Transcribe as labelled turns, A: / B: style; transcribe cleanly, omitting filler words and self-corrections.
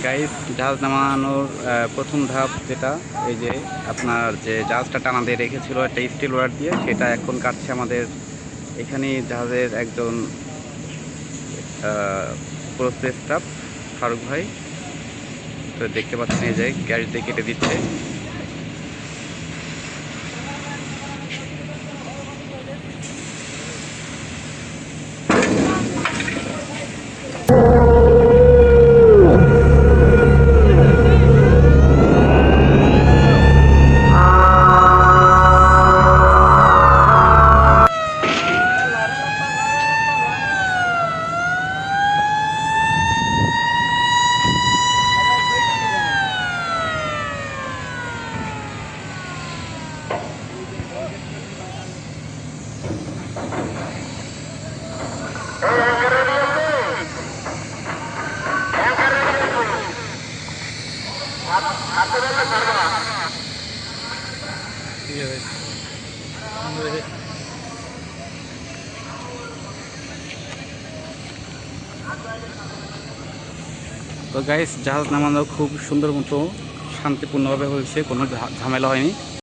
A: Guys, জাহাজ নামানোর প্রথম ধাপ যেটা, এই যে আপনার যে জাহাজটা টানা দিয়ে রেখেছিল একটা স্টিল রড দিয়ে, সেটা এখন কাটছে আমাদের এখানে জাহাজের একজন প্রসেস স্টাফ ফারুক ভাই। তো দেখতে পাচ্ছেন এই যে গ্যাস দিয়ে কেটে দিচ্ছে। তো গাইস, জাহাজ নামানো খুব সুন্দর মতো শান্তিপূর্ণভাবে হয়েছে, কোনো ঝামেলা হয়নি।